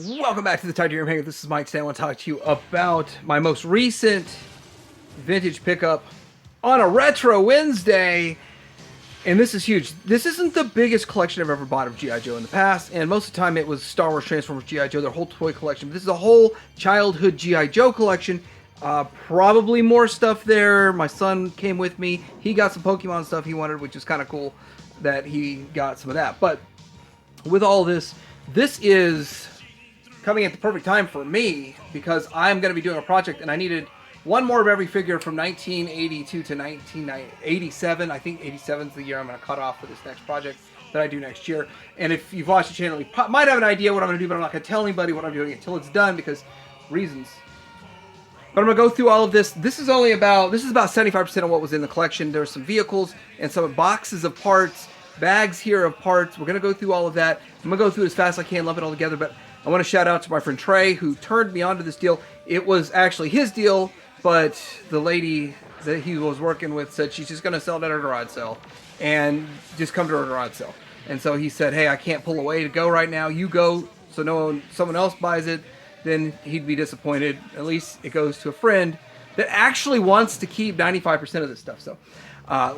Welcome back to the Titanium Hangar. This is Mike. Today I want to talk to you about my most recent vintage pickup on a Retro Wednesday. And this is huge. This isn't the biggest collection I've ever bought of G.I. Joe in the past. And most of the time it was Star Wars, Transformers, G.I. Joe, their whole toy collection. But this is a whole childhood G.I. Joe collection. Probably more stuff there. My son came with me. He got some Pokemon stuff he wanted, which is kind of cool that he got some of that. But with all this, this is coming at the perfect time for me because I'm going to be doing a project and I needed one more of every figure from 1982 to 1987. I think 87 is the year I'm going to cut off for this next project that I do next year. And if you've watched the channel, you might have an idea what I'm going to do, but I'm not going to tell anybody what I'm doing until it's done because reasons. But I'm going to go through all of this. This is about 75% of what was in the collection. There's some vehicles and some boxes of parts, bags here of parts. We're going to go through all of that. I'm going to go through it as fast as I can, lump it all together, but I want to shout out to my friend Trey, who turned me onto this deal. It was actually his deal, but the lady that he was working with said she's just going to sell it at her garage sale, and just come to her garage sale. And so he said, hey, I can't pull away to go right now. You go, so someone else buys it, then he'd be disappointed. At least it goes to a friend that actually wants to keep 95% of this stuff. So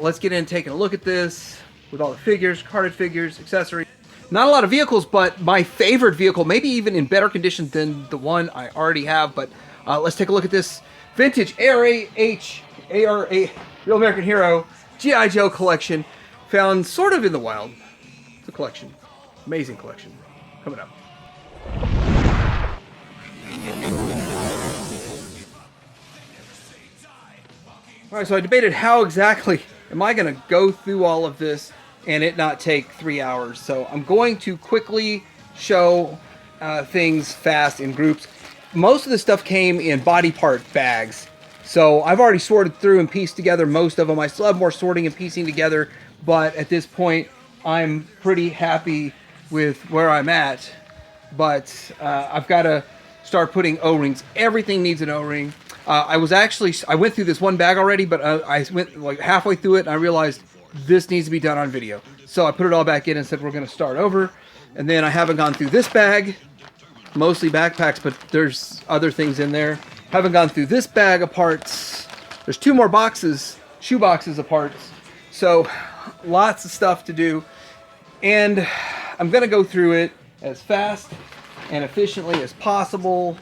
let's get in taking a look at this with all the figures, carded figures, accessories. Not a lot of vehicles, but my favorite vehicle, maybe even in better condition than the one I already have. But let's take a look at this vintage Arah, Real American Hero, G.I. Joe collection, found sort of in the wild. It's a collection. Amazing collection. Coming up. Alright, so I debated how exactly am I going to go through all of this and it not take 3 hours. So I'm going to quickly show things fast in groups. Most of the stuff came in body part bags. So I've already sorted through and pieced together most of them. I still have more sorting and piecing together, but at this point I'm pretty happy with where I'm at. But I've got to start putting O-rings. Everything needs an O-ring. I went through this one bag already, but I went like halfway through it and I realized this needs to be done on video. So I put it all back in and said we're going to start over. And then I haven't gone through this bag, mostly backpacks, but there's other things in there. Haven't gone through this bag of parts. There's 2 more boxes, shoe boxes of parts. So lots of stuff to do. And I'm going to go through it as fast and efficiently as possible.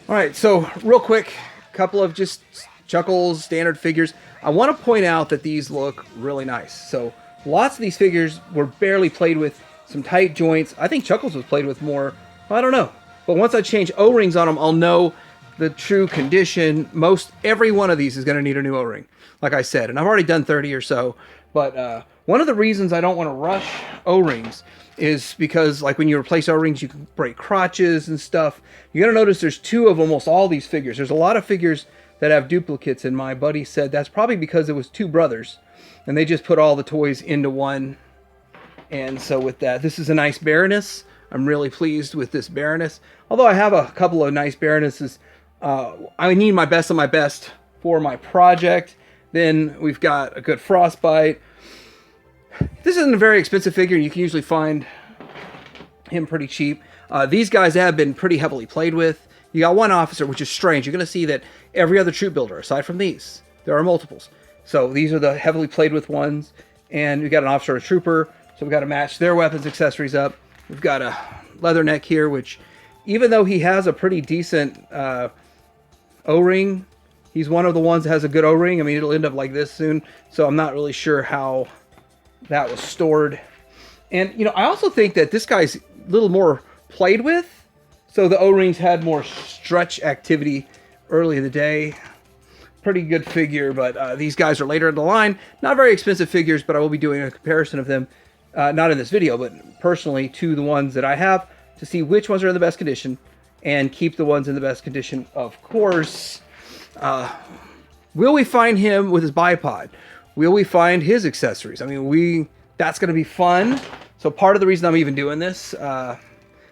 All right, so real quick, a couple of just Chuckles standard figures. I want to point out that these look really nice. So lots of these figures were barely played with, some tight joints. I think Chuckles was played with more. I don't know. But once I change O-rings on them, I'll know the true condition. Every one of these is going to need a new O-ring, like I said. And I've already done 30 or so. But one of the reasons I don't want to rush O-rings is because, like, when you replace O-rings, you can break crotches and stuff. You're going to notice there's 2 of almost all these figures. There's a lot of figures that have duplicates, and my buddy said that's probably because it was 2 brothers, and they just put all the toys into one. And so with that, this is a nice Baroness. I'm really pleased with this Baroness. Although I have a couple of nice Baronesses, I need my best of my best for my project. Then we've got a good Frostbite. This isn't a very expensive figure. You can usually find him pretty cheap. These guys have been pretty heavily played with. You got one officer, which is strange. You're going to see that every other troop builder, aside from these, there are multiples. So these are the heavily played with ones. And we've got an officer and a trooper. So we've got to match their weapons accessories up. We've got a Leatherneck here, which even though he has a pretty decent O-ring, he's one of the ones that has a good O-ring. I mean, it'll end up like this soon. So I'm not really sure how that was stored. And, I also think that this guy's a little more played with. So the O-rings had more stretch activity early in the day. Pretty good figure, but these guys are later in the line. Not very expensive figures, but I will be doing a comparison of them, not in this video, but personally to the ones that I have to see which ones are in the best condition and keep the ones in the best condition, of course. Will we find him with his bipod? Will we find his accessories? I mean, that's going to be fun. So part of the reason I'm even doing this,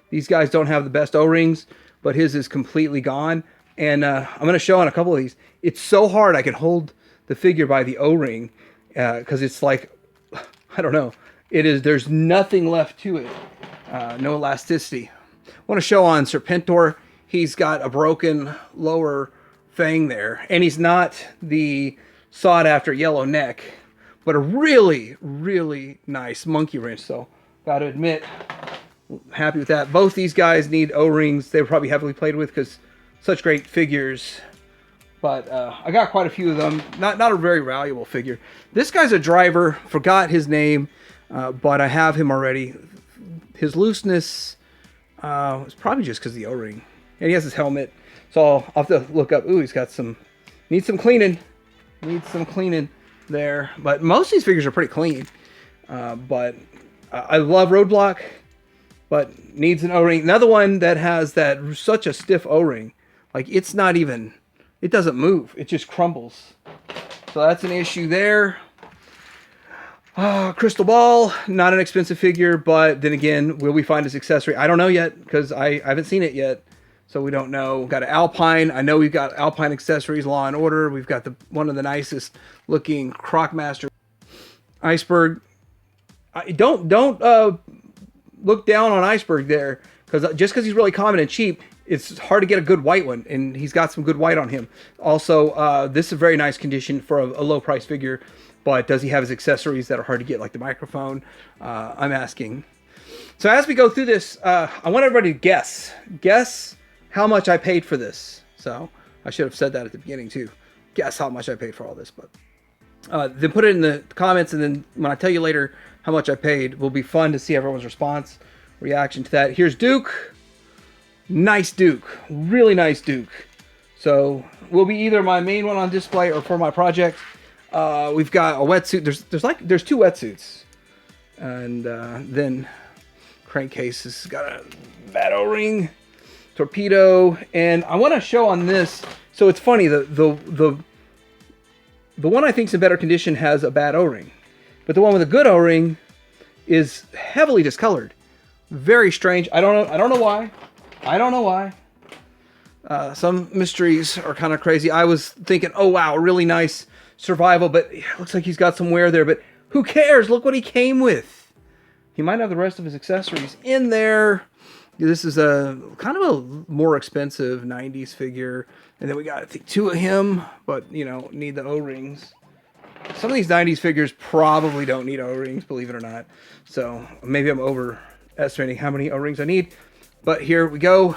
these guys don't have the best O-rings, but his is completely gone. And I'm going to show on a couple of these. It's so hard I can hold the figure by the O-ring because it's like, I don't know. There's nothing left to it. No elasticity. want to show on Serpentor, he's got a broken lower fang there, and he's not the sought after yellow neck, but a really, really nice monkey wrench. So got to admit, happy with that. Both these guys need O-rings. They were probably heavily played with because such great figures. But I got quite a few of them. Not a very valuable figure. This guy's a driver. Forgot his name, but I have him already. His looseness is probably just because of the O-ring. And he has his helmet. So I'll have to look up. Ooh, he's got some... Needs some cleaning. Needs some cleaning there. But most of these figures are pretty clean. But I love Roadblock, but needs an O-ring. Another one that has that such a stiff O-ring. Like, it's not even... It doesn't move. It just crumbles. So that's an issue there. Crystal Ball, not an expensive figure, but then again, will we find his accessory? I don't know yet, because I haven't seen it yet. So we don't know. Got an Alpine. I know we've got Alpine accessories, Law and Order. We've got one of the nicest looking Crocmaster. Iceberg. Don't look down on Iceberg there, because just because he's really common and cheap, it's hard to get a good white one, and he's got some good white on him. Also, this is a very nice condition for a low price figure, but does he have his accessories that are hard to get, like the microphone? I'm asking. So as we go through this, I want everybody to guess how much I paid for this. So I should have said that at the beginning too. Guess how much I paid for all this, but then put it in the comments, and then when I tell you later how much I paid, will be fun to see everyone's response, reaction to that. Here's Duke. Nice Duke, really nice Duke. So will be either my main one on display or for my project. We've got a wetsuit. There's two wetsuits, and then crankcase has got a bad O-ring, torpedo, and I want to show on this. So it's funny, the one I think's in better condition has a bad O-ring, but the one with a good O-ring is heavily discolored. Very strange. I don't know why. I don't know why. Some mysteries are kind of crazy. I was thinking, oh wow, really nice survival, but it looks like he's got some wear there, but who cares? Look what he came with. He might have the rest of his accessories in there. This is a kind of a more expensive 90s figure. And then we got, I think, two of him, but, you know, need the O-rings. Some of these 90s figures probably don't need O-rings, believe it or not. So maybe I'm overestimating how many O-rings I need. But here we go.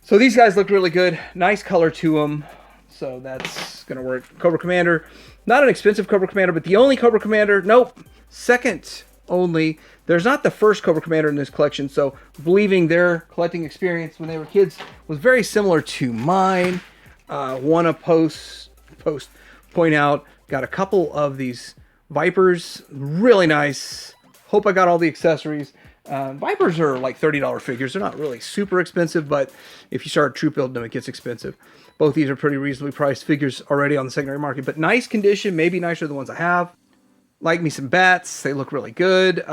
So these guys look really good. Nice color to them. So that's going to work. Cobra Commander. Not an expensive Cobra Commander, but the only Cobra Commander. Nope. Second only. There's not the first Cobra Commander in this collection. So believing their collecting experience when they were kids was very similar to mine. Want to point out. Got a couple of these Vipers. Really nice. Hope I got all the accessories. Vipers are like $30 figures. They're not really super expensive, but if you start troop building them, it gets expensive. Both these are pretty reasonably priced figures already on the secondary market, but nice condition, maybe nicer than the ones I have. Like me some bats. They look really good.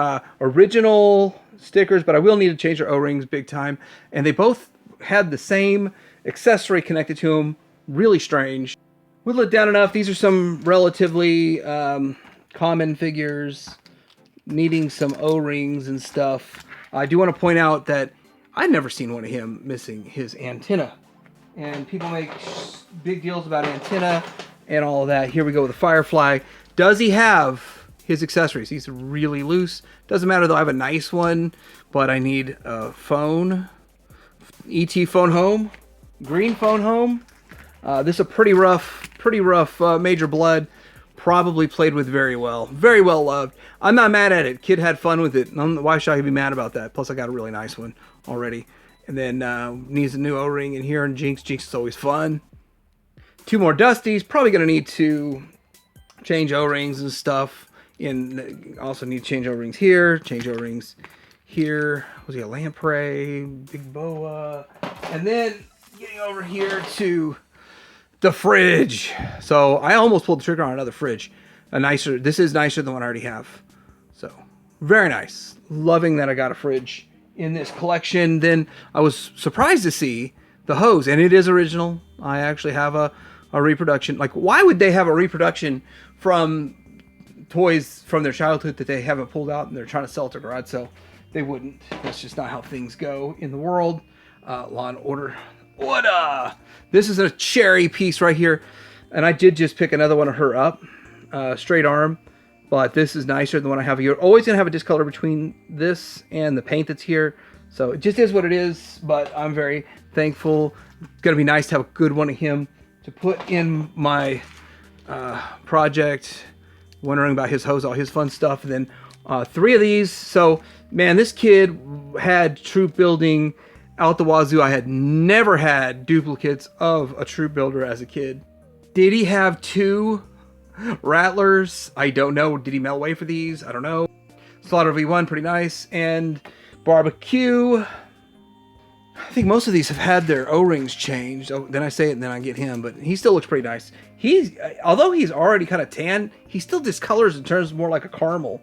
Original stickers, but I will need to change their O-rings big time. And they both had the same accessory connected to them. Really strange. Whittle it down enough. These are some relatively common figures needing some O-rings and stuff. I do want to point out that I've never seen one of him missing his antenna. And people make big deals about antenna and all of that. Here we go with the Firefly. Does he have his accessories? He's really loose. Doesn't matter though, I have a nice one, but I need a phone. ET phone home. Green phone home. This is a pretty rough Major Blood. Probably played with very well. Very well loved. I'm not mad at it. Kid had fun with it. Why should I be mad about that? Plus I got a really nice one already. And then needs a new O-ring in here, and Jinx. Jinx is always fun. Two more Dusties. Probably going to need to change O-rings and stuff. And also need to change O-rings here. Change O-rings here. Was he a Lamprey? Big Boa. And then getting over here to the fridge. So I almost pulled the trigger on another fridge. This is nicer than what I already have. So very nice. Loving that I got a fridge in this collection. Then I was surprised to see the hose, and it is original. I actually have a reproduction. Like, why would they have a reproduction from toys from their childhood that they haven't pulled out and they're trying to sell at their garage sale? they wouldn't. That's just not how things go in the world. Law and Order. What This is a cherry piece right here. And I did just pick another one of her up. Straight arm. But this is nicer than the one I have. You're always going to have a discolor between this and the paint that's here. So it just is what it is. But I'm very thankful. It's going to be nice to have a good one of him to put in my project. Wondering about his hose, all his fun stuff. And then 3 of these. So, man, this kid had troop building out the wazoo. I had never had duplicates of a troop builder as a kid. Did he have 2 Rattlers? I don't know. Did he melt away for these? I don't know. Slaughter V1, pretty nice. And Barbecue. I think most of these have had their O-rings changed. Oh, then I say it and then I get him, but he still looks pretty nice. Although he's already kind of tan, he still discolors and turns more like a caramel.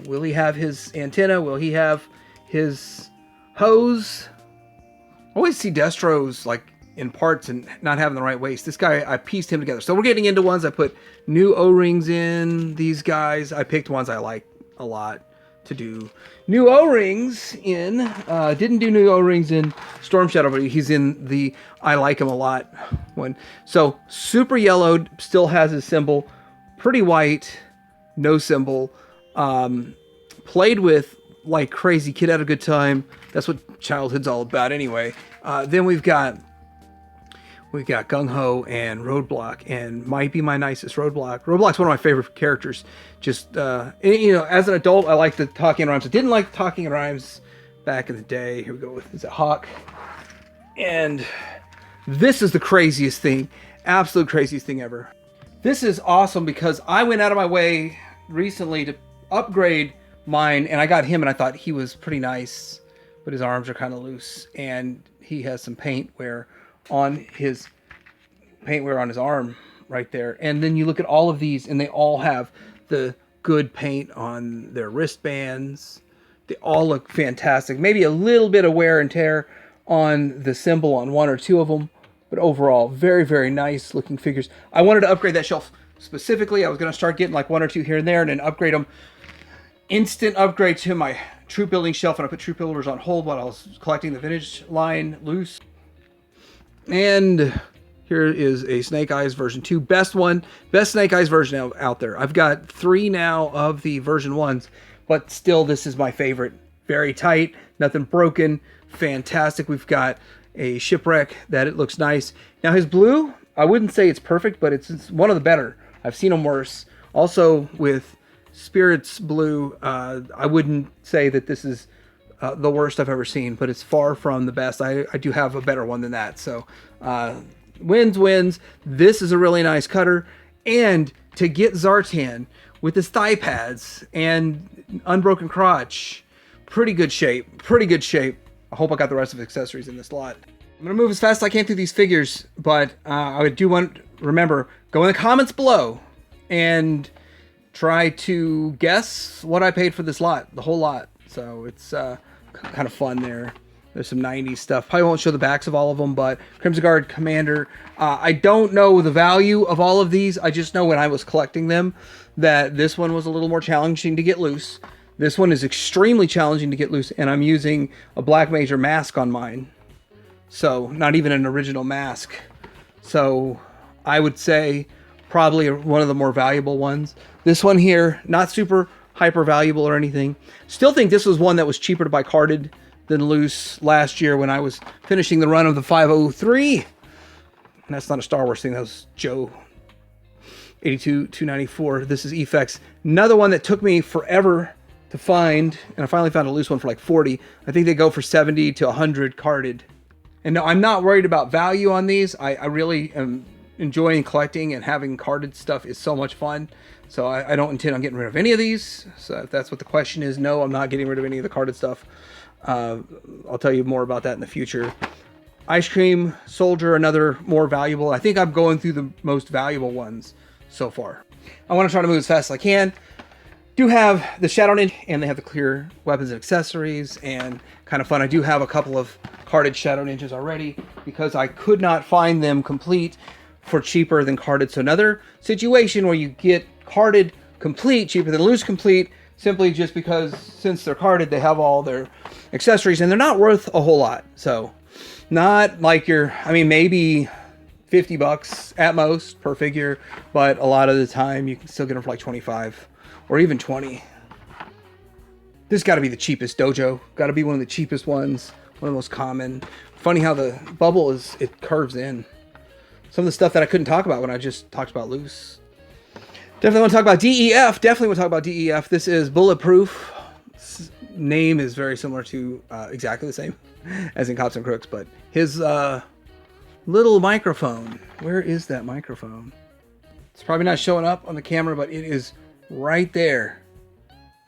Will he have his antenna? Will he have his hose? I always see Destros like in parts and not having the right waist. This guy, I pieced him together. So we're getting into ones. I put new O-rings in these guys. I picked ones I like a lot to do new O-rings in. Didn't do new O-rings in Storm Shadow, but he's in the I like him a lot one. So super yellowed, still has his symbol. Pretty white, no symbol. Played with like crazy. Kid had a good time. That's what childhood's all about anyway. Then we've got Gung Ho and Roadblock, and might be my nicest Roadblock. Roadblock's one of my favorite characters. Just, you know, as an adult, I like the talking in rhymes. I didn't like talking in rhymes back in the day. Here we go with, is it Hawk? And this is the craziest thing, absolute craziest thing ever. This is awesome because I went out of my way recently to upgrade mine, and I got him, and I thought he was pretty nice, but his arms are kind of loose, and he has some paint wear on his arm right there. And then you look at all of these, and they all have the good paint on their wristbands. They all look fantastic. Maybe a little bit of wear and tear on the symbol on 1 or 2 of them, but overall, very, very nice looking figures. I wanted to upgrade that shelf specifically. I was going to start getting like 1 or 2 here and there, and then upgrade them. Instant upgrade to my troop building shelf, and I put troop builders on hold while I was collecting the vintage line loose. And here is a Snake Eyes version 2. Best Snake Eyes version out there. I've got 3 now of the version 1s, but still this is my favorite. Very tight, nothing broken, fantastic. We've got a Shipwreck that it looks nice. Now his blue, I wouldn't say it's perfect, but it's one of the better. I've seen them worse. Also with Spirit's blue, I wouldn't say that this is the worst I've ever seen, but it's far from the best. I do have a better one than that. So wins. This is a really nice cutter. And to get Zartan with his thigh pads and unbroken crotch, pretty good shape. I hope I got the rest of the accessories in this lot. I'm going to move as fast as I can through these figures, but I do want to remember, go in the comments below and try to guess what I paid for this lot, the whole lot. So it's kind of fun there. There's some 90s stuff. Probably won't show the backs of all of them, but Crimson Guard Commander. I don't know the value of all of these. I just know when I was collecting them that this one was a little more challenging to get loose. This one is extremely challenging to get loose, and I'm using a Black Major mask on mine. So not even an original mask. So I would say probably one of the more valuable ones. This one here, not super hyper valuable or anything. Still think this was one that was cheaper to buy carded than loose last year when I was finishing the run of the 503. And that's not a Star Wars thing. That was Joe 82-294. This is Effects. Another one that took me forever to find, and I finally found a loose one for like 40. I think they go for 70 to 100 carded. And no, I'm not worried about value on these. I really am enjoying collecting, and having carded stuff is so much fun. So I don't intend on getting rid of any of these. So if that's what the question is, no, I'm not getting rid of any of the carded stuff. I'll tell you more about that in the future. Ice Cream Soldier, another more valuable. I think I'm going through the most valuable ones so far. I want to try to move as fast as I can. Do have the Shadow Ninja, and they have the clear weapons and accessories, and kind of fun. I do have a couple of carded Shadow Ninjas already because I could not find them complete for cheaper than carded. So another situation where you get carded complete cheaper than loose complete. simply just because since they're carded, they have all their accessories, and they're not worth a whole lot. So not like I mean, maybe $50 at most per figure, but a lot of the time you can still get them for like 25 or even 20. This got to be the cheapest dojo. Got to be one of the cheapest ones. One of the most common. Funny how the bubble it curves in. Some of the stuff that I couldn't talk about when I just talked about loose. Definitely want to talk about DEF. Definitely want to talk about DEF. This is Bulletproof. This name is very similar to exactly the same as in Cops and Crooks, but his little microphone. Where is that microphone? It's probably not showing up on the camera, but it is right there.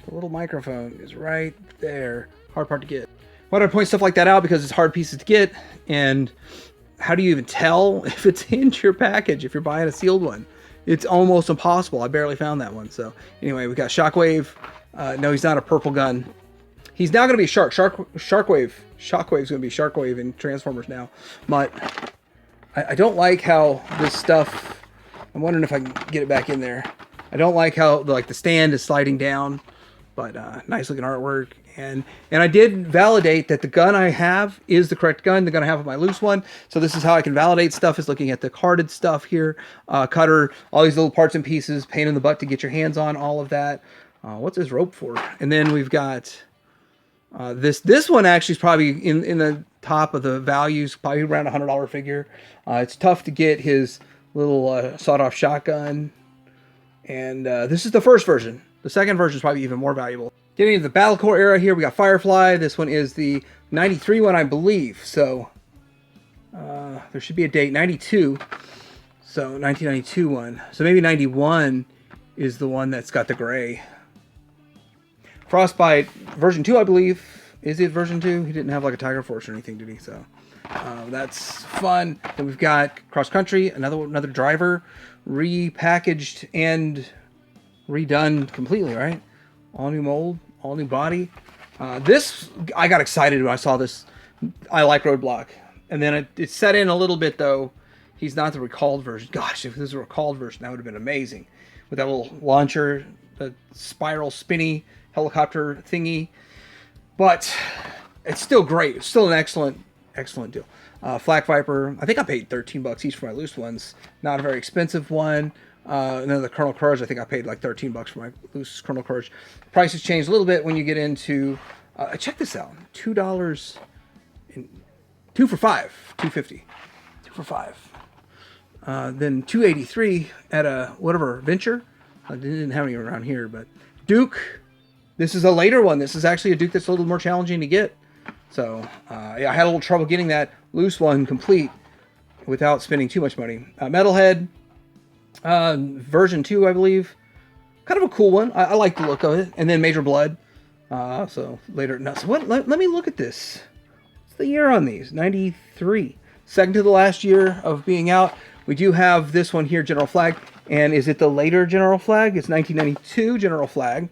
The little microphone is right there. Hard part to get. Why do I point stuff like that out? Because it's hard pieces to get, and how do you even tell if it's in your package if you're buying a sealed one? It's almost impossible. I barely found that one. So anyway, we got Shockwave. No, he's not a purple gun. He's now going to be a shark. Sharkwave. Shockwave's going to be Sharkwave in Transformers now. But I don't like how this stuff... I'm wondering if I can get it back in there. I don't like how the stand is sliding down. But nice looking artwork. And I did validate that the gun I have is the correct gun, the gun I have with my loose one. So this is how I can validate stuff, is looking at the carded stuff here. Cutter, all these little parts and pieces, pain in the butt to get your hands on, all of that. What's this rope for? And then we've got this one actually is probably in the top of the values, probably around $100 figure. It's tough to get his little sawed-off shotgun. And this is the first version. The second version is probably even more valuable. Getting into the Battle Core era here, we got Firefly. This one is the 93 one, I believe. So there should be a date, 92. So 1992 one. So maybe 91 is the one that's got the gray. Frostbite version 2, I believe. Is it version 2? He didn't have like a Tiger Force or anything, did he? So that's fun. Then we've got Cross Country, another driver, repackaged and redone completely, right? All new mold, all new body. This, I got excited when I saw this. I like Roadblock. And then it set in a little bit, though. He's not the recalled version. Gosh, if this was a recalled version, that would have been amazing. With that little launcher, the spiral spinny helicopter thingy. But it's still great. It's still an excellent deal. Flak Viper, I think I paid $13 each for my loose ones. Not a very expensive one. And then the Colonel Courage, I think I paid like $13 for my loose Colonel Courage. Prices change a little bit when you get into... check this out. $2... 2 for $5. $2.50. 2 for $5. Then $2.83 at a whatever Venture. I didn't have any around here, but Duke. This is a later one. This is actually a Duke that's a little more challenging to get. So yeah, I had a little trouble getting that loose one complete without spending too much money. Metalhead. Version 2, I believe. Kind of a cool one. I like the look of it. And then Major Blood. So later. No, so let me look at this. What's the year on these? 93. Second to the last year of being out. We do have this one here, General Flag. And is it the later General Flag? It's 1992 General Flag.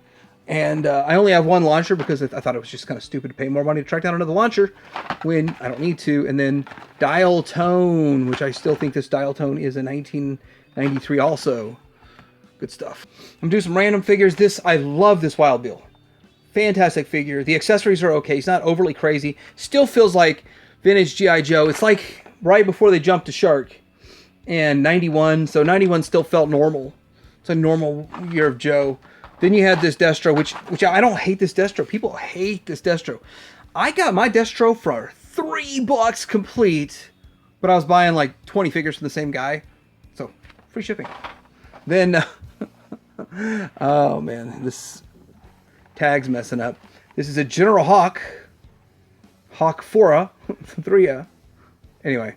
And I only have one launcher because I thought it was just kind of stupid to pay more money to track down another launcher when I don't need to. And then Dial Tone, which I still think this Dial Tone is a 1993 also. Good stuff. I'm doing some random figures. I love this Wild Bill. Fantastic figure. The accessories are okay. He's not overly crazy. Still feels like vintage G.I. Joe. It's like right before they jumped to Shark. And 91. So 91 still felt normal. It's a normal year of Joe. Then you had this Destro, which I don't hate this Destro. People hate this Destro. I got my Destro for $3 complete. But I was buying like 20 figures from the same guy. So, free shipping. Then, oh man, this tag's messing up. This is a General Hawk. Hawk 4, 3. Anyway,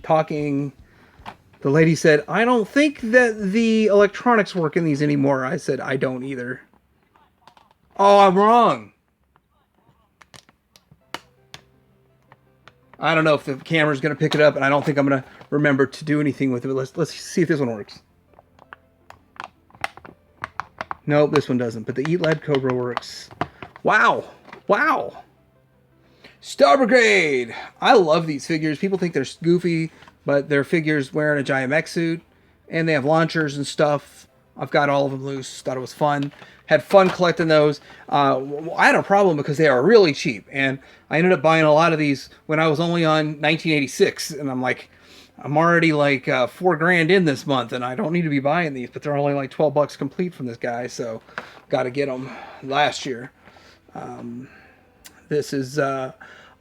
talking, the lady said, I don't think that the electronics work in these anymore. I said, I don't either. Oh, I'm wrong. I don't know if the camera's going to pick it up, and I don't think I'm going to remember to do anything with it. But let's see if this one works. Nope, this one doesn't. But the Eat Lead Cobra works. Wow. Wow. Star Brigade. I love these figures. People think they're goofy, but they're figures wearing a giant mech suit, and they have launchers and stuff. I've got all of them loose. Thought it was fun. Had fun collecting those. I had a problem because they are really cheap, and I ended up buying a lot of these when I was only on 1986, and I'm like, I'm already like $4 grand in this month, and I don't need to be buying these, but they're only like $12 complete from this guy, so got to get them last year. This is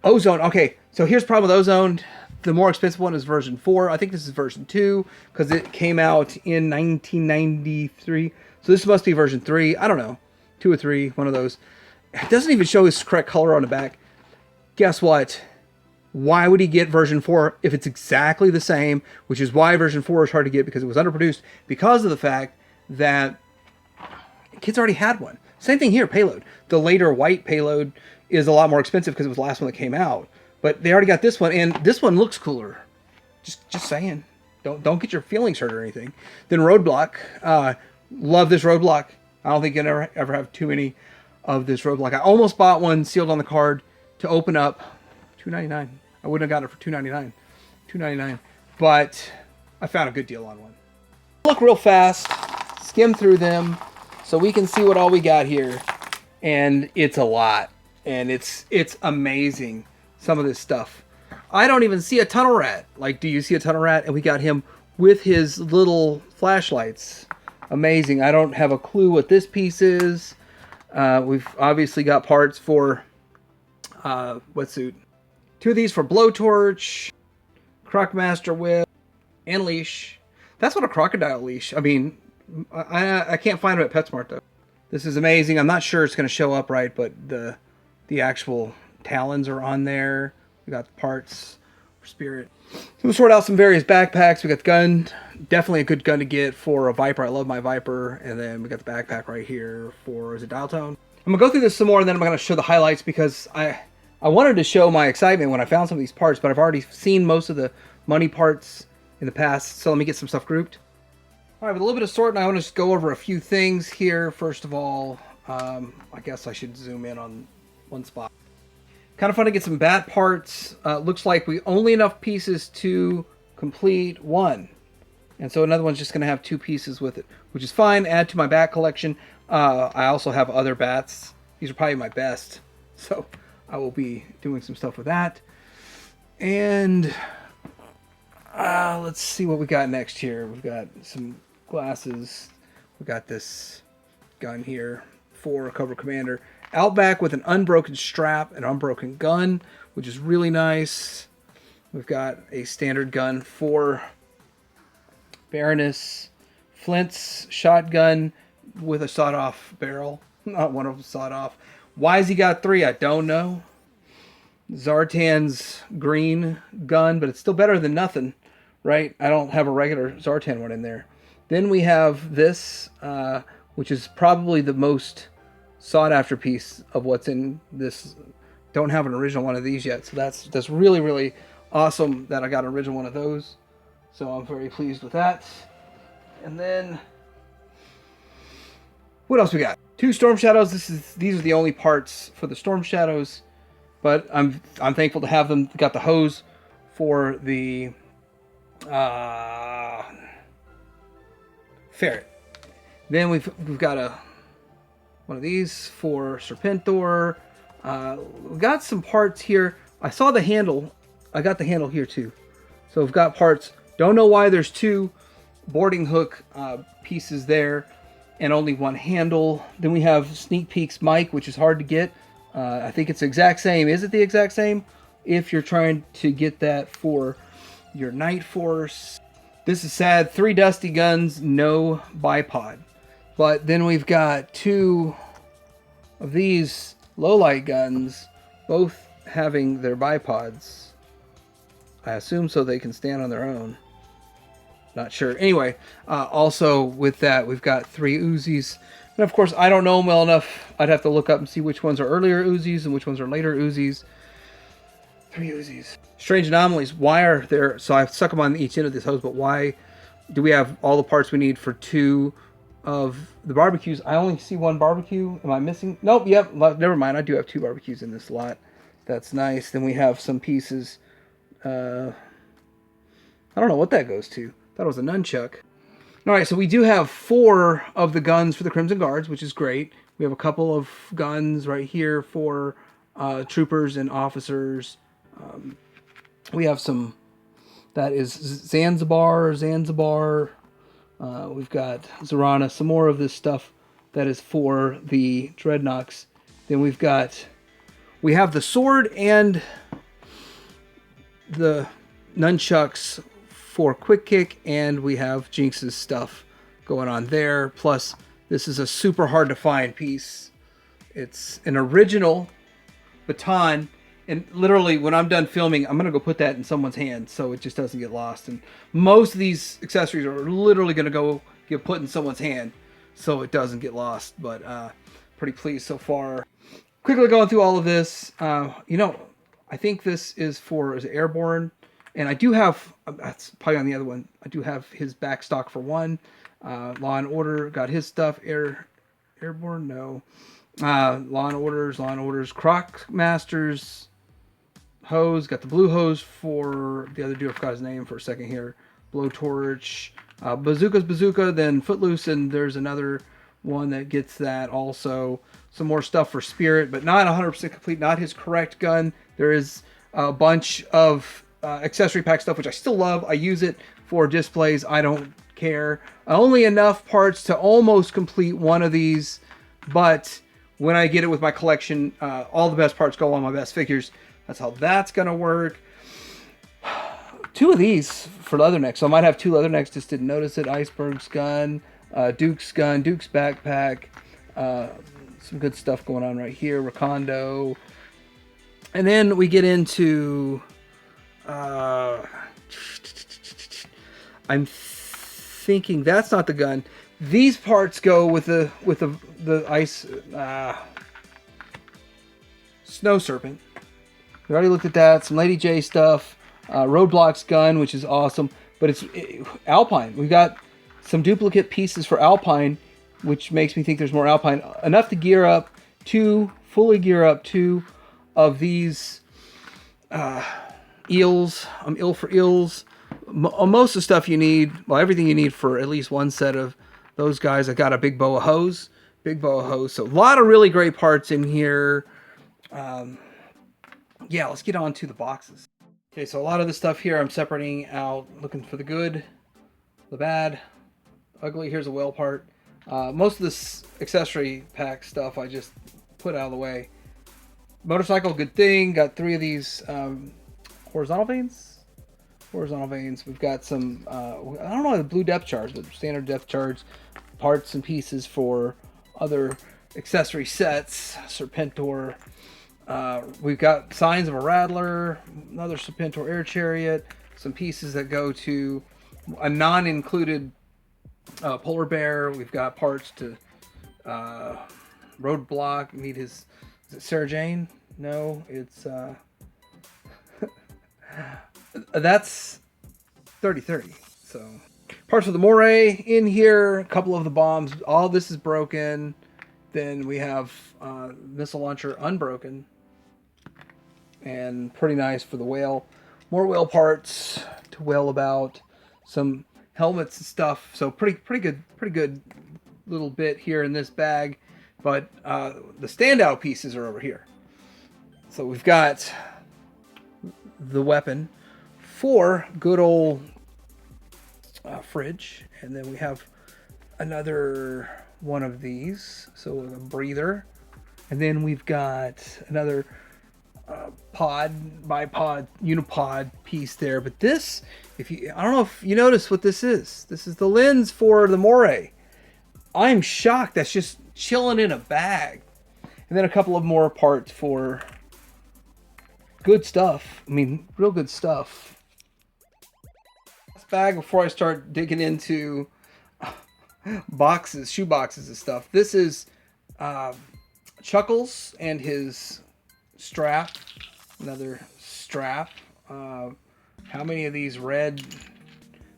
Ozone. Okay, so here's the problem with Ozone. The more expensive one is version 4. I think this is version 2 because it came out in 1993. So this must be version 3. I don't know. 2 or 3, one of those. It doesn't even show his correct color on the back. Guess what? Why would he get version 4 if it's exactly the same? Which is why version 4 is hard to get, because it was underproduced because of the fact that kids already had one. Same thing here, Payload. The later white Payload is a lot more expensive because it was the last one that came out. But they already got this one, and this one looks cooler. Just saying. Don't get your feelings hurt or anything. Then Roadblock. Love this Roadblock. I don't think you can ever have too many of this Roadblock. I almost bought one sealed on the card to open up. $2.99. I wouldn't have gotten it for $2.99. $2.99. But I found a good deal on one. Look real fast. Skim through them so we can see what all we got here. And it's a lot. And it's amazing. Some of this stuff. I don't even see a tunnel rat. Like, do you see a tunnel rat? And we got him with his little flashlights. Amazing. I don't have a clue what this piece is. We've obviously got parts for wetsuit. 2 of these for blowtorch, Crocmaster whip, and leash. That's what a crocodile leash. I mean, I can't find them at PetSmart though. This is amazing. I'm not sure it's going to show up right, but the actual talons are on there. We got the parts for Spirit. So we'll sort out some various backpacks. We got the gun. Definitely a good gun to get for a Viper. I love my Viper. And then we got the backpack right here for, is it Dial Tone? I'm going to go through this some more, and then I'm going to show the highlights because I wanted to show my excitement when I found some of these parts, but I've already seen most of the money parts in the past. So let me get some stuff grouped. All right, with a little bit of sorting, I want to just go over a few things here. First of all, I guess I should zoom in on one spot. Kind of fun to get some bat parts. Looks like we only enough pieces to complete one. And so another one's just going to have 2 pieces with it, which is fine. Add to my bat collection. I also have other bats. These are probably my best. So I will be doing some stuff with that. And let's see what we got next here. We've got some glasses. We got this gun here for Cobra Commander. Outback with an unbroken strap and unbroken gun, which is really nice. We've got a standard gun for Baroness. Flint's shotgun with a sawed-off barrel. Not one of them sawed off. Why has he got 3? I don't know. Zartan's green gun, but it's still better than nothing, right? I don't have a regular Zartan one in there. Then we have this, which is probably the most sought after piece of what's in this. Don't have an original one of these yet, so that's really, really awesome that I got an original one of those. So I'm very pleased with that. And then what else we got? 2 Storm Shadows. These are the only parts for the Storm Shadows, but I'm thankful to have them. Got the hose for the ferret. Then we've got one of these for Serpentor. We've got some parts here. I saw the handle. I got the handle here too. So we've got parts. Don't know why there's 2 boarding hook pieces there and only 1 handle. Then we have Sneak Peek's mic, which is hard to get. I think it's the exact same. Is it the exact same? If you're trying to get that for your Night Force. This is sad. 3 dusty guns, no bipod. But then we've got 2 of these low-light guns, both having their bipods. I assume so they can stand on their own. Not sure. Anyway, also with that, we've got 3 Uzis. And of course, I don't know them well enough. I'd have to look up and see which ones are earlier Uzis and which ones are later Uzis. 3 Uzis. Strange anomalies. Why are there... So I've stuck them on each end of this hose, but why do we have all the parts we need for 2 of the barbecues? I only see 1 barbecue. Am I missing? Nope, yep. Never mind. I do have 2 barbecues in this lot. That's nice. Then we have some pieces. I don't know what that goes to. Thought it was a nunchuck. All right, so we do have 4 of the guns for the Crimson Guards, which is great. We have a couple of guns right here for troopers and officers. We have some, that is Zanzibar. We've got Zorana, some more of this stuff that is for the Dreadnoks. Then we have the sword and the nunchucks for Quick Kick, and we have Jinx's stuff going on there. Plus, this is a super hard to find piece. It's an original baton, and literally when I'm done filming, I'm gonna go put that in someone's hand so it just doesn't get lost. And most of these accessories are literally gonna go get put in someone's hand so it doesn't get lost. But pretty pleased so far. Quickly going through all of this, you know, I think this is Airborne. And I do have, that's probably on the other one, I do have his backstock for one. Law and Order, got his stuff. Airborne, no. Law and Orders. Croc Masters hose, got the blue hose for the other dude, I forgot his name for a second here. Blowtorch. Bazooka's Bazooka, then Footloose, and there's another one that gets that also. Some more stuff for Spirit, but not 100% complete, not his correct gun. There is a bunch of accessory pack stuff, which I still love. I use it for displays. I don't care. Only enough parts to almost complete one of these, but when I get it with my collection, all the best parts go on my best figures. That's how that's gonna work. 2 of these for Leathernecks. So I might have 2 Leathernecks, just didn't notice it. Iceberg's gun, Duke's backpack. Some good stuff going on right here. Recondo. And then we get into I'm thinking that's not the gun. These parts go with the ice Snow Serpent. We already looked at that. Some Lady J stuff. Roadblock's gun, which is awesome, but it's Alpine. We've got some duplicate pieces for Alpine, which makes me think there's more Alpine. Enough to gear up fully gear up 2 of these eels. I'm ill for eels. Most of the stuff you need, well, everything you need for at least one set of those guys. I got a big boa hose. So a lot of really great parts in here. Yeah, let's get on to the boxes. Okay, so a lot of the stuff here I'm separating out, looking for the good, the bad, ugly. Here's a whale part. Most of this accessory pack stuff I just put out of the way. Motorcycle, good thing. Got 3 of these horizontal veins. We've got some, I don't know the blue depth charge, but standard depth charge parts and pieces for other accessory sets. Serpentor. We've got signs of a Rattler, another Serpentor air chariot, some pieces that go to a non-included polar bear. We've got parts to Roadblock. Need his, is it Sarah Jane? No, it's that's 3030. So parts of the Moray in here, a couple of the bombs. All this is broken. Then we have missile launcher unbroken, and pretty nice for the whale. More whale parts to whale about. Some helmets and stuff. So pretty good little bit here in this bag. But the standout pieces are over here. So we've got the weapon for good old fridge, and then we have another one of these, so a breather, and then we've got another bipod unipod piece there. But this, I don't know if you notice what this is. This is the lens for the Moray. I'm shocked that's just chilling in a bag. And then a couple of more parts for good stuff. I mean, real good stuff. This bag, before I start digging into boxes, shoe boxes and stuff. This is Chuckles and his strap. Another strap. How many of these red?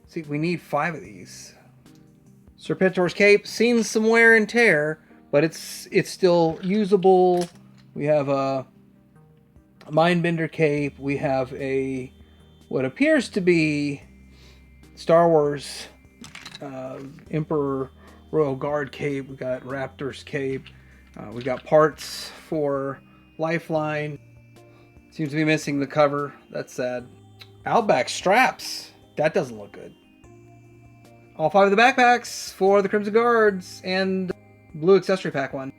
See, we need 5 of these. Serpentor's cape, seen some wear and tear, but it's still usable. We have a Mindbender cape. We have a what appears to be Star Wars Emperor Royal Guard cape. We got Raptor's cape. We got parts for Lifeline. Seems to be missing the cover. That's sad. Outback straps. That doesn't look good. All 5 of the backpacks for the Crimson Guards and blue accessory pack one.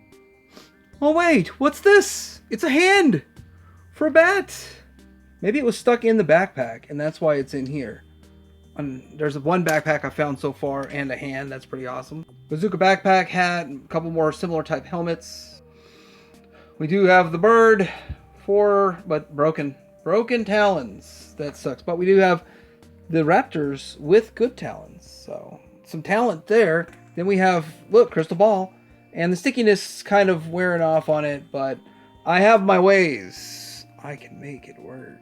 Oh wait, what's this? It's a hand for a bat. Maybe it was stuck in the backpack and that's why it's in here. There's one backpack I found so far and a hand. That's pretty awesome. Bazooka backpack, hat, and a couple more similar type helmets. We do have the bird but broken talons. That sucks. But we do have the raptors with good talons. So some talent there. Then we have, look, crystal ball. And the stickiness is kind of wearing off on it, but I have my ways. I can make it work.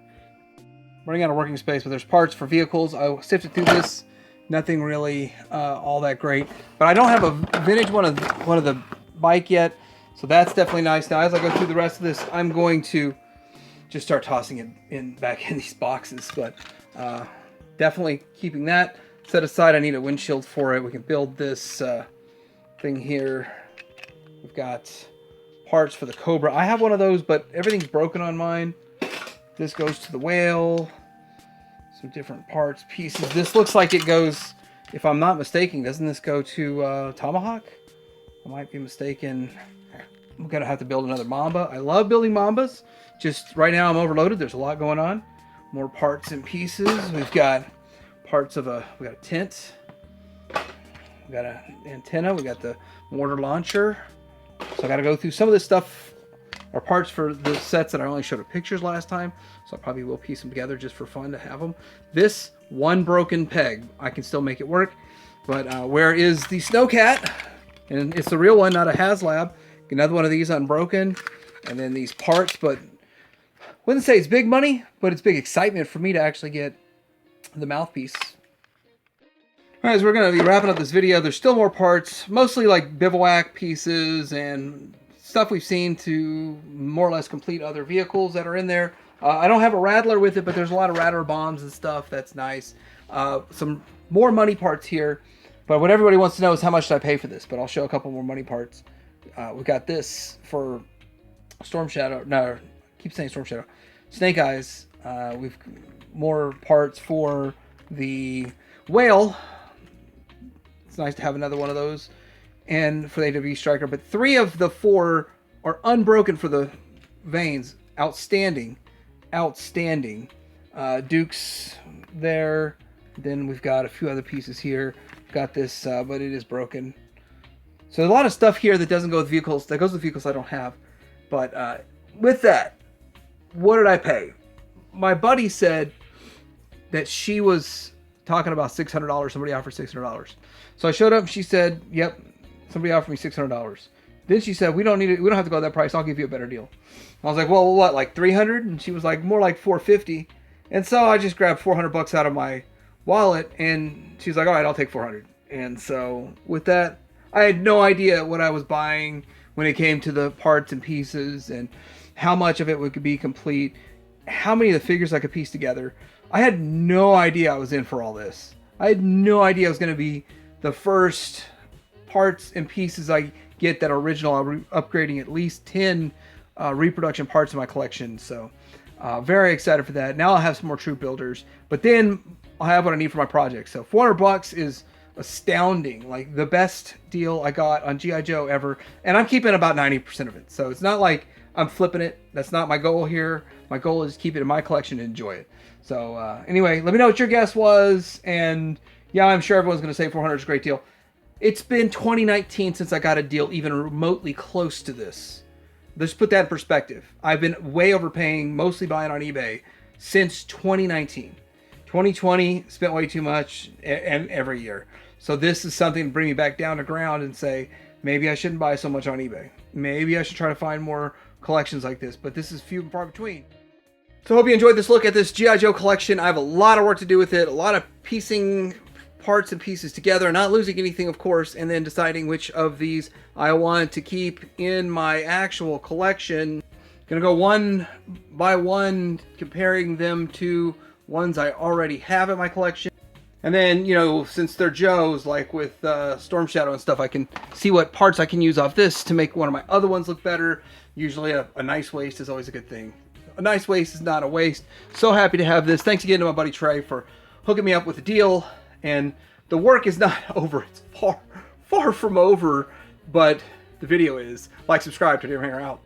Running out of working space, but there's parts for vehicles. I sifted through this. Nothing really all that great. But I don't have a vintage one of the bike yet. So that's definitely nice. Now, as I go through the rest of this, I'm going to just start tossing it back in these boxes. But definitely keeping that set aside. I need a windshield for it. We can build this thing here. We've got parts for the Cobra. I have one of those, but everything's broken on mine. This goes to the whale. Some different parts, pieces. This looks like it goes, if I'm not mistaken, doesn't this go to Tomahawk? I might be mistaken. I'm going to have to build another Mamba. I love building Mambas. Just right now I'm overloaded. There's a lot going on. More parts and pieces. We've got parts of we got a tent. We got an antenna. We got the mortar launcher. So I got to go through some of this stuff, or parts for the sets that I only showed pictures last time. So I probably will piece them together just for fun to have them. This one broken peg, I can still make it work. But where is the Snowcat? And it's the real one, not a HasLab. Another one of these unbroken. And then these parts, but wouldn't say it's big money, but it's big excitement for me to actually get the mouthpiece. Alright, so we're going to be wrapping up this video. There's still more parts, mostly like bivouac pieces and stuff we've seen to more or less complete other vehicles that are in there. I don't have a Rattler with it, but there's a lot of Rattler bombs and stuff. That's nice. Some more money parts here. But what everybody wants to know is how much did I pay for this? But I'll show a couple more money parts. We got this for Storm Shadow. No, I keep saying Storm Shadow. Snake Eyes. We've more parts for the Whale. It's nice to have another one of those. And for the AW Striker. But 3 of the 4 are unbroken for the veins. Outstanding. Outstanding. Duke's there. Then we've got a few other pieces here. Got this, but it is broken. So a lot of stuff here that doesn't go with vehicles. That goes with vehicles I don't have. But with that, what did I pay? My buddy said that she was talking about $600. Somebody offered $600. So I showed up and she said, yep, somebody offered me $600. Then she said, we don't need it. We don't have to go that price. I'll give you a better deal. I was like, well, what, like 300? And she was like, more like 450. And so I just grabbed 400 bucks out of my wallet and she's like, all right, I'll take 400. And so with that, I had no idea what I was buying when it came to the parts and pieces and how much of it would be complete, how many of the figures I could piece together. I had no idea I was in for all this. I had no idea it was going to be the first parts and pieces I get that are original. I'm upgrading at least 10 reproduction parts in my collection. So very excited for that. Now I'll have some more troop builders, but then I'll have what I need for my project. So 400 bucks is astounding. Like the best deal I got on G.I. Joe ever. And I'm keeping about 90% of it. So it's not like I'm flipping it. That's not my goal here. My goal is to keep it in my collection and enjoy it. So anyway, let me know what your guess was. And yeah, I'm sure everyone's going to say 400 is a great deal. It's been 2019 since I got a deal even remotely close to this. Let's put that in perspective. I've been way overpaying, mostly buying on eBay, since 2019. 2020, spent way too much and every year. So this is something to bring me back down to ground and say, maybe I shouldn't buy so much on eBay. Maybe I should try to find more collections like this, but this is few and far between. So I hope you enjoyed this look at this G.I. Joe collection. I have a lot of work to do with it, a lot of piecing parts and pieces together, not losing anything, of course, and then deciding which of these I want to keep in my actual collection. Gonna go one by one, comparing them to ones I already have in my collection. And then, you know, since they're Joes, like with Storm Shadow and stuff, I can see what parts I can use off this to make one of my other ones look better. Usually a nice waist is always a good thing. A nice waist is not a waste. So happy to have this. Thanks again to my buddy Trey for hooking me up with the deal. And the work is not over. It's far from over, but the video is. Like, subscribe to Hanger out.